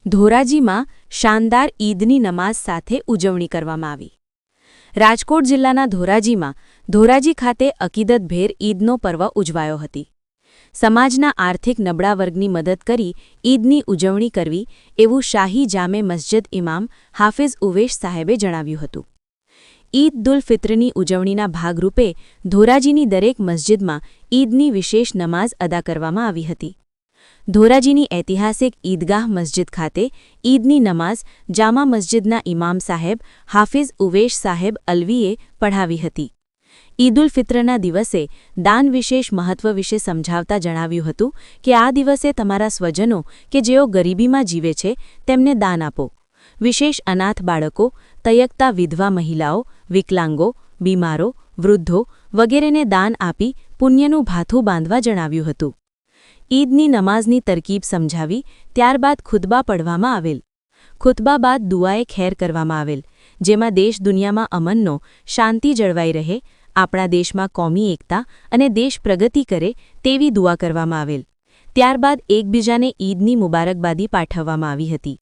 ધોરાજીમાં શાનદાર ઈદની નમાઝ સાથે ઉજવણી કરવામાં આવી। રાજકોટ જિલ્લાના ધોરાજીમાં ધોરાજી ખાતે અકીદતભેર ઈદનો પર્વ ઉજવાયો હતી। સમાજના આર્થિક નબળા વર્ગની મદદ કરી ઈદની ઉજવણી કરવી એવું શાહી જામે મસ્જિદ ઇમામ હાફિઝ ઉવેશ સાહેબે જણાવ્યું હતું। ઈદ ઉલ ફિત્રની ઉજવણીના ભાગરૂપે ધોરાજીની દરેક મસ્જિદમાં ઈદની વિશેષ નમાઝ અદા કરવામાં આવી હતી। ધોરાજીની ઐતિહાસિક ઈદગાહ મસ્જિદ ખાતે ઈદની નમાઝ જામા મસ્જિદના ઇમામ સાહેબ હાફિઝ ઉવેશ સાહેબ અલવીએ પઢાવી હતી। ઈદ ઉલ ફિત્રના દિવસે દાન વિશેષ મહત્વ વિશે સમજાવતા જણાવ્યું હતું કે આ દિવસે તમારા સ્વજનો કે જેઓ ગરીબીમાં જીવે છે તેમને દાન આપો। વિશેષ અનાથ બાળકો, તયકતા વિધવા મહિલાઓ, વિકલાંગો, બીમારો, વૃદ્ધો વગેરેને દાન આપી પુણ્યનું ભાથું બાંધવા જણાવ્યું હતું। ઈદની નમાઝની તરકીબ સમજાવી ત્યારબાદ ખુતબા પઢવામાં આવેલ। ખુતબા બાદ દુઆએ ખેર કરવામાં આવેલ, જેમાં દેશ દુનિયામાં અમનનો, શાંતિ જળવાઈ રહે, આપણા દેશમાં કોમી એકતા અને દેશ પ્રગતિ કરે તેવી દુઆ કરવામાં આવેલ। ત્યારબાદ એકબીજાને ઈદની મુબારકબાદી પાઠવવામાં આવી હતી।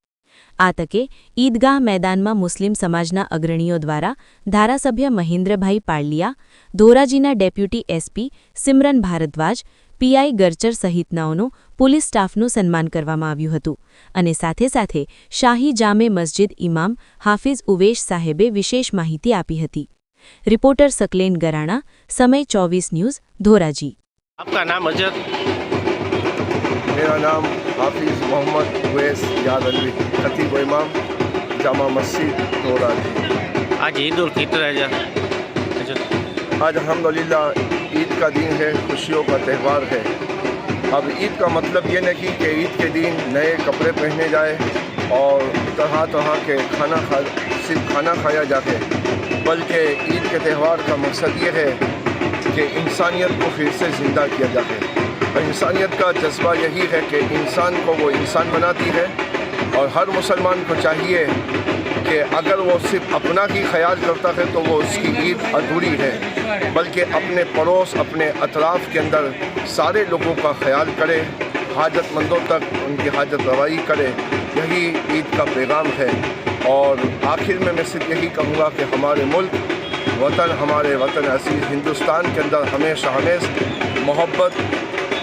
આ તકે ઈદગાહ મેદાનમાં મુસ્લિમ સમાજના અગ્રણીઓ દ્વારા ધારાસભ્ય મહેન્દ્રભાઈ પાળલિયા, ધોરાજીના deputy SP Simran Bhardwaj, PI Garchar સહિતનાઓનું પોલીસ સ્ટાફનું સન્માન કરવામાં આવ્યું હતું અને સાથે સાથે શાહી જામે મસ્જિદ ઇમામ હાફિઝ ઉવેશ સાહેબે વિશેષ માહિતી આપી હતી। रिपोर्टर सकलेन गराणा, समय 24 न्यूज़, धोराजी। आपका नाम अजर? मेरा नाम हाफिज मोहम्मद उवैस याद अलवी, खतीब इमाम जामा मस्जिद धोराजी। आज ईद उल फित्र है। आज अल्हम्दुलिल्लाह ईद का दिन है, खुशियों का त्यौहार है। अब ईद का मतलब ये नहीं कि ईद के दिन नए कपड़े पहने जाए और तरह तरह के सिर्फ खाना खाया जाए, बल्कि ईद के त्यौहार का मकसद ये है कि इंसानियत को फिर से ज़िंदा किया जाए। और इंसानियत का जज्बा यही है कि इंसान को वो इंसान बनाती है और हर मुसलमान को चाहिए कि अगर वो सिर्फ अपना ही ख्याल करता है तो वो उसकी ईद अधूरी है, बल्कि अपने पड़ोस, अपने अतराफ़ के अंदर सारे लोगों का ख्याल करे, हाजतमंदों तक उनकी हाजत रवाई करे। यही ईद का पैगाम है। और आखिर में मैं सिर्फ यही कहूँगा कि हमारे मुल्क वतन, हमारे वतन असीज़ हिंदुस्तान के अंदर हमेशा मोहब्बत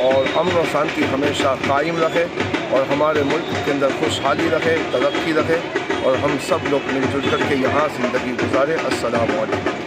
और अमन और शांति हमेशा कायम रहे और हमारे मुल्क के अंदर खुशहाली रहे, तरक्की रहे और हम सब लोग मिलजुल करके यहाँ ज़िंदगी गुजारें। अस्सलामु अलैकुम।